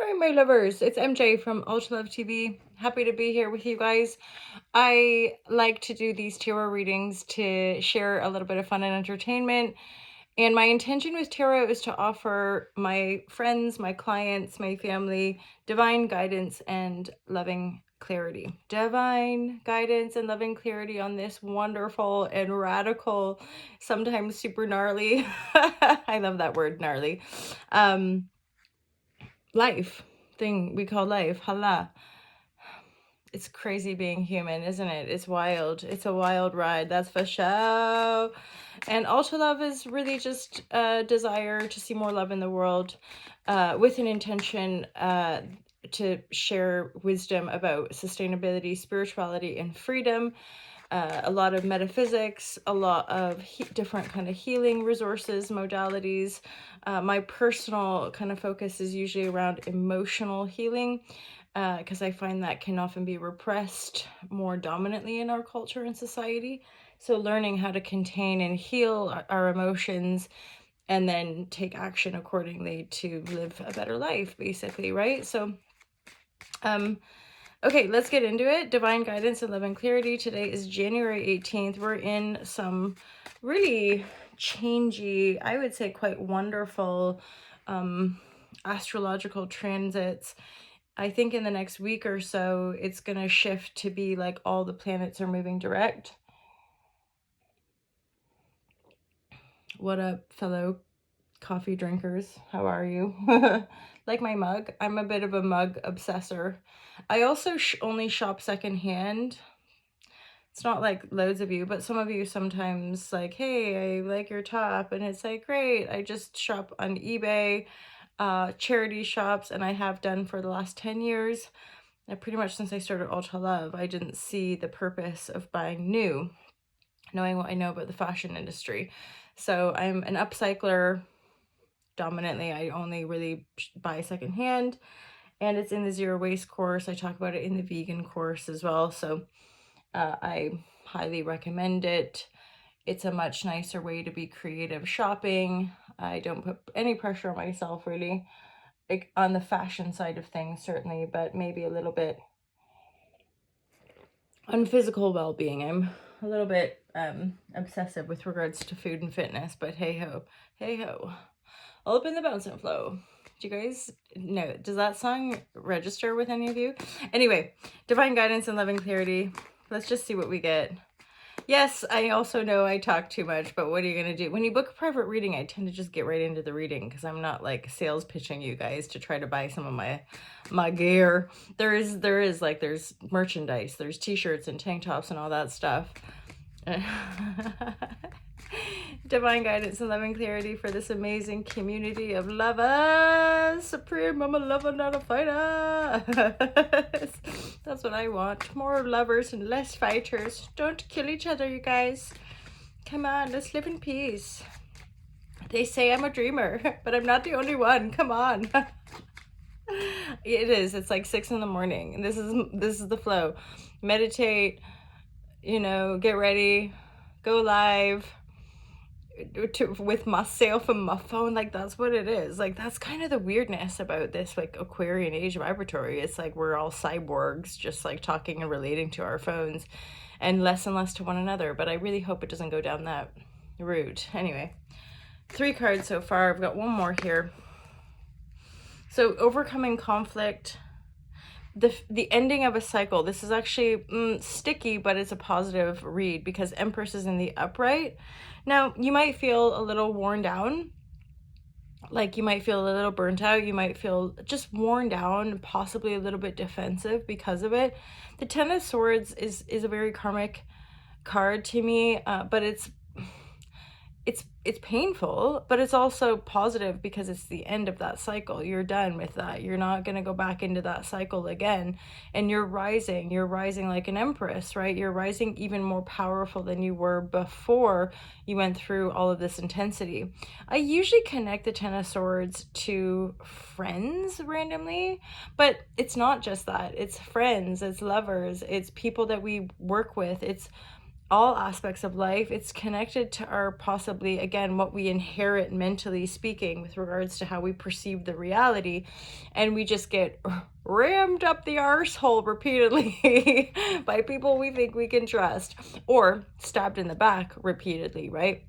Hi, my lovers. It's MJ from Ultra Love TV. Happy to be here with you guys. I like to do these tarot readings to share a little bit of fun and entertainment. And my intention with tarot is to offer my friends, my clients, my family divine guidance and loving clarity. Divine guidance and loving clarity on this wonderful and radical, sometimes super gnarly. I love that word, gnarly. Life thing we call life. Hala. It's crazy being human, isn't it? It's wild. It's a wild ride, that's for sure. And Ultra Love is really just a desire to see more love in the world, with an intention to share wisdom about sustainability, spirituality, and freedom. A lot of metaphysics, a lot of different kind of healing resources, modalities. My personal kind of focus is usually around emotional healing, because I find that can often be repressed more dominantly in our culture and society. So learning how to contain and heal our emotions and then take action accordingly to live a better life, basically, right? So okay, let's get into it. Divine guidance and love and clarity. Today is January 18th. We're in some really changey, I would say quite wonderful astrological transits. I think in the next week or so, it's going to shift to be like all the planets are moving direct. What up, fellow coffee drinkers? How are you? Like my mug. I'm a bit of a mug obsessor. I also only shop secondhand. It's not like loads of you, but some of you sometimes like, hey, I like your top, and it's like, great. I just shop on eBay, charity shops, and I have done for the last 10 years. Pretty much since I started Ultra Love, I didn't see the purpose of buying new, knowing what I know about the fashion industry. So I'm an upcycler. Dominantly, I only really buy secondhand, and it's in the zero waste course. I talk about it in the vegan course as well. So I highly recommend it. It's a much nicer way to be creative shopping. I don't put any pressure on myself, really, like on the fashion side of things, certainly, but maybe a little bit on physical well-being. I'm a little bit obsessive with regards to food and fitness, but hey ho, all up in the bounce and flow. Do you guys know, does that song register with any of you? Anyway, divine guidance and loving clarity. Let's just see what we get. Yes, I also know I talk too much, but what are you going to do? When you book a private reading, I tend to just get right into the reading because I'm not like sales pitching you guys to try to buy some of my gear. There's merchandise, there's t-shirts and tank tops and all that stuff. Divine guidance and loving clarity for this amazing community of lovers. Supreme, I'm a lover, not a fighter. That's what I want. More lovers and less fighters. Don't kill each other, you guys. Come on, let's live in peace. They say I'm a dreamer, but I'm not the only one. Come on. It is. It's like 6 in the morning. This is the flow. Meditate, get ready, go live with myself and my phone. Like, that's what it is. Like, that's kind of the weirdness about this like Aquarian age vibratory. It's like we're all cyborgs, just like talking and relating to our phones and less to one another. But I really hope it doesn't go down that route. Anyway, 3 cards so far. I've got one more here. So overcoming conflict, the ending of a cycle. This is actually sticky, but it's a positive read because Empress is in the upright. Now, you might feel a little worn down. Like, you might feel a little burnt out. You might feel just worn down, possibly a little bit defensive because of it. The Ten of Swords is a very karmic card to me, but it's painful, but it's also positive because it's the end of that cycle. You're done with that. You're not going to go back into that cycle again. And you're rising like an empress, right? You're rising even more powerful than you were before you went through all of this intensity. I usually connect the Ten of Swords to friends randomly, but it's not just that. It's friends, it's lovers, it's people that we work with, it's all aspects of life. It's connected to our, possibly, again, what we inherit mentally speaking with regards to how we perceive the reality. And we just get rammed up the arsehole repeatedly by people we think we can trust, or stabbed in the back repeatedly, right?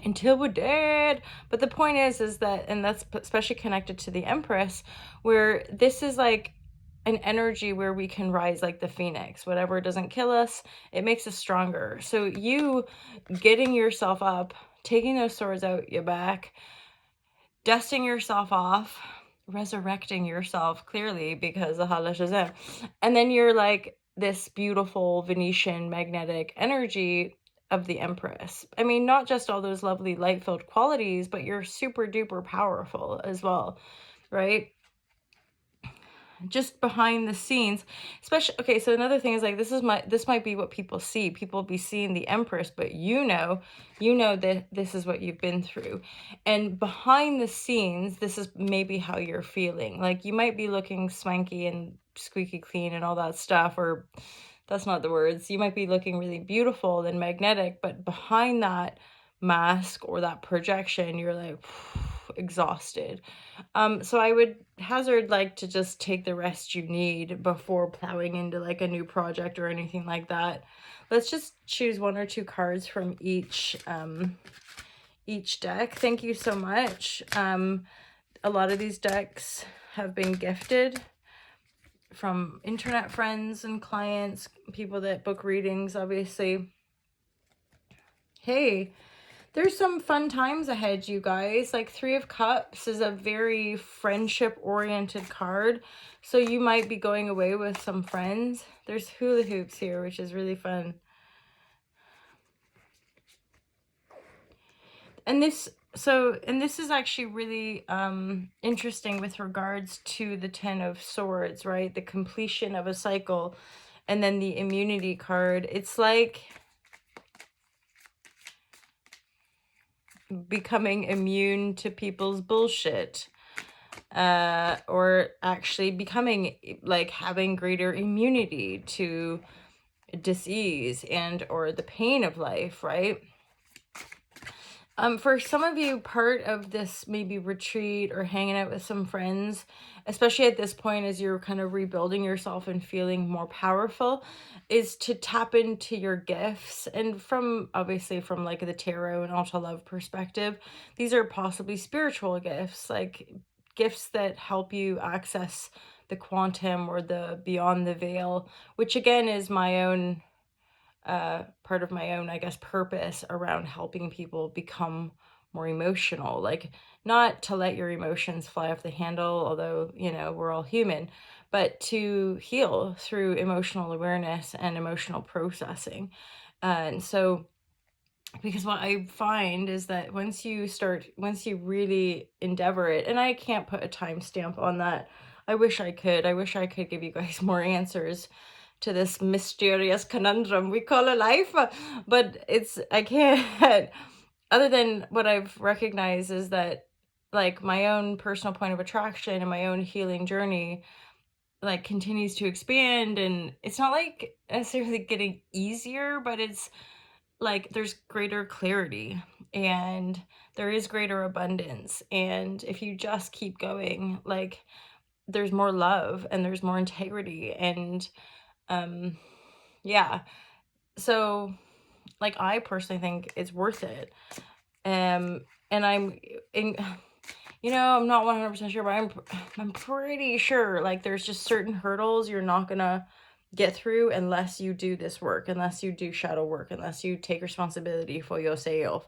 Until we're dead. But the point is that, and that's especially connected to the Empress, where this is like an energy where we can rise like the phoenix. Whatever doesn't kill us, it makes us stronger. So you getting yourself up, taking those swords out your back, dusting yourself off, resurrecting yourself, clearly, because the Hala Shazam, and then you're like this beautiful Venetian magnetic energy of the Empress. I mean, not just all those lovely light-filled qualities, but you're super duper powerful as well, right? Just behind the scenes, especially, okay, so another thing is like, this might be what people see. People be seeing the Empress, but you know that this is what you've been through, and behind the scenes, this is maybe how you're feeling. Like, you might be looking swanky and squeaky clean and all that stuff, or that's not the words. You might be looking really beautiful and magnetic, but behind that mask or that projection, you're like exhausted. So I would hazard like to just take the rest you need before plowing into like a new project or anything like that. Let's just choose 1 or 2 cards from each deck. Thank you so much. A lot of these decks have been gifted from internet friends and clients, people that book readings, obviously. Hey, there's some fun times ahead, you guys. Like, 3 of Cups is a very friendship-oriented card. So you might be going away with some friends. There's hula hoops here, which is really fun. And this is actually really interesting with regards to the 10 of Swords, right? The completion of a cycle, and then the immunity card. It's like becoming immune to people's bullshit, or actually becoming like having greater immunity to disease and or the pain of life, right? For some of you, part of this maybe retreat or hanging out with some friends, especially at this point as you're kind of rebuilding yourself and feeling more powerful, is to tap into your gifts. And from, obviously, from like the tarot and Alta Love perspective, these are possibly spiritual gifts, like gifts that help you access the quantum or the beyond the veil, which again is my own part of my own, I guess, purpose around helping people become more emotional. Like, not to let your emotions fly off the handle, although, you know, we're all human, but to heal through emotional awareness and emotional processing. And so, because what I find is that once you really endeavor it, and I can't put a timestamp on that. I wish I could give you guys more answers to this mysterious conundrum we call a life, but I can't. Other than what I've recognized is that, like, my own personal point of attraction and my own healing journey, like, continues to expand, and it's not like necessarily getting easier, but it's like there's greater clarity and there is greater abundance, and if you just keep going, like, there's more love and there's more integrity, and yeah. So, like, I personally think it's worth it. And I'm in, you know, I'm not 100% sure, but I'm pretty sure, like, there's just certain hurdles you're not gonna get through unless you do this work, unless you do shadow work, unless you take responsibility for yourself.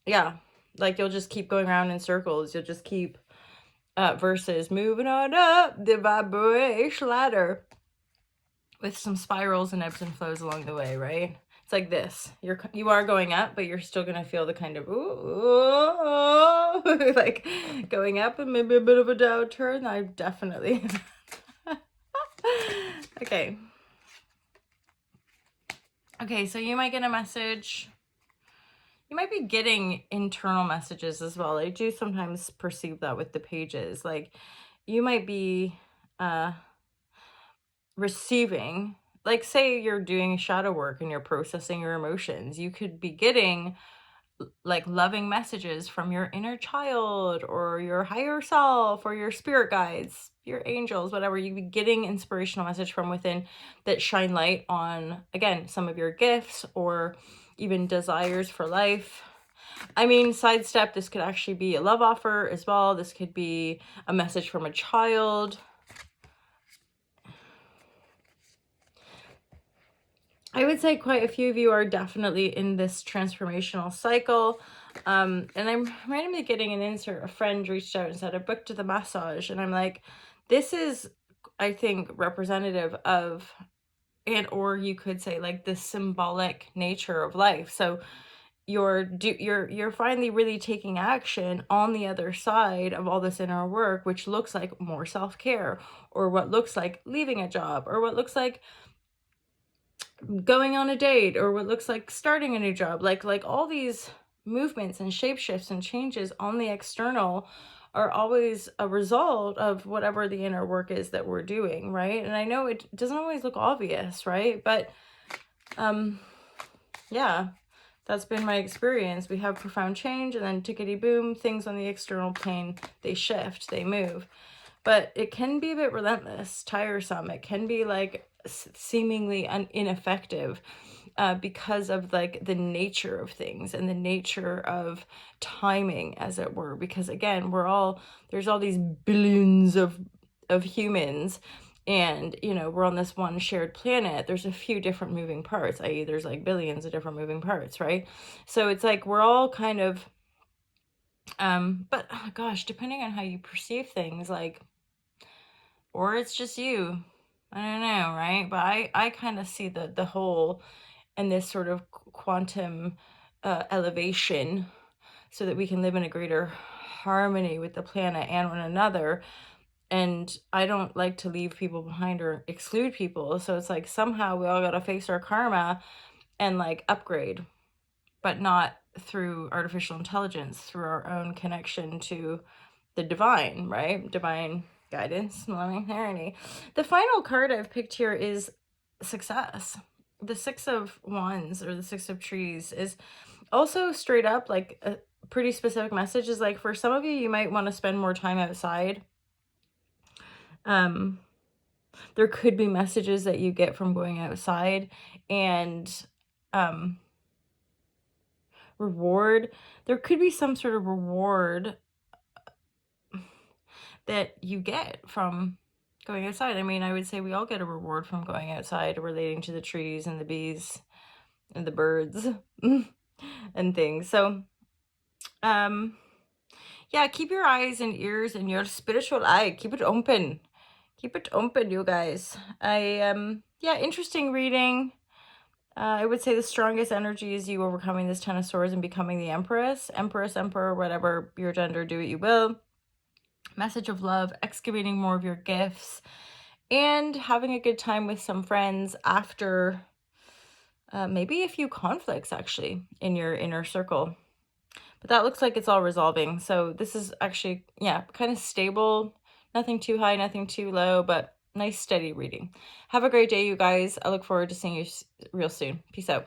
Yeah, like, you'll just keep going around in circles. You'll just keep versus moving on up the vibration ladder with some spirals and ebbs and flows along the way, right? It's like this. You are going up, but you're still gonna feel the kind of ooh, like going up and maybe a bit of a downturn. I definitely. Okay. Okay, so you might get a message. You might be getting internal messages as well. I do sometimes perceive that with the pages. Like, you might be receiving like say you're doing shadow work and you're processing your emotions, you could be getting like loving messages from your inner child or your higher self or your spirit guides, your angels, whatever. You be getting inspirational message from within that shine light on, again, some of your gifts or even desires for life. I mean, sidestep, this could actually be a love offer as well. This could be a message from a child. I would say quite a few of you are definitely in this transformational cycle. And I'm randomly getting an insert. A friend reached out and said, I booked the massage. And I'm like, this is, I think, representative of, and or you could say like the symbolic nature of life. So you're finally really taking action on the other side of all this inner work, which looks like more self-care, or what looks like leaving a job, or what looks like going on a date, or what looks like starting a new job. Like all these movements and shape shifts and changes on the external are always a result of whatever the inner work is that we're doing, right? And I know it doesn't always look obvious, right? But yeah, that's been my experience. We have profound change, and then tickety boom, things on the external plane, they shift, they move. But it can be a bit relentless, tiresome. It can be like seemingly ineffective because of like the nature of things and the nature of timing, as it were. Because again, there's all these billions of humans, and you know, we're on this one shared planet. There's a few different moving parts, i.e. there's like billions of different moving parts, right? So it's like we're all kind of but oh gosh, depending on how you perceive things, like, or it's just you, I don't know, right? But I kind of see the whole and this sort of quantum elevation, so that we can live in a greater harmony with the planet and one another. And I don't like to leave people behind or exclude people. So it's like somehow we all got to face our karma and like upgrade, but not through artificial intelligence, through our own connection to the divine, right? Divine guidance, loving clarity. The final card I've picked here is success. The Six of Wands, or the Six of Trees, is also straight up like a pretty specific message. Is like, for some of you, you might want to spend more time outside. There could be messages that you get from going outside, and reward. There could be some sort of reward that you get from going outside. I mean, I would say we all get a reward from going outside, relating to the trees and the bees and the birds and things. So, yeah, keep your eyes and ears and your spiritual eye. Keep it open. Keep it open, you guys. Yeah, interesting reading. I would say the strongest energy is you overcoming this Ten of Swords and becoming the Empress, Emperor, whatever your gender, do what you will. Message of love, excavating more of your gifts, and having a good time with some friends after maybe a few conflicts actually in your inner circle. But that looks like it's all resolving. So this is actually, yeah, kind of stable. Nothing too high, nothing too low, but nice steady reading. Have a great day, you guys. I look forward to seeing you real soon. Peace out.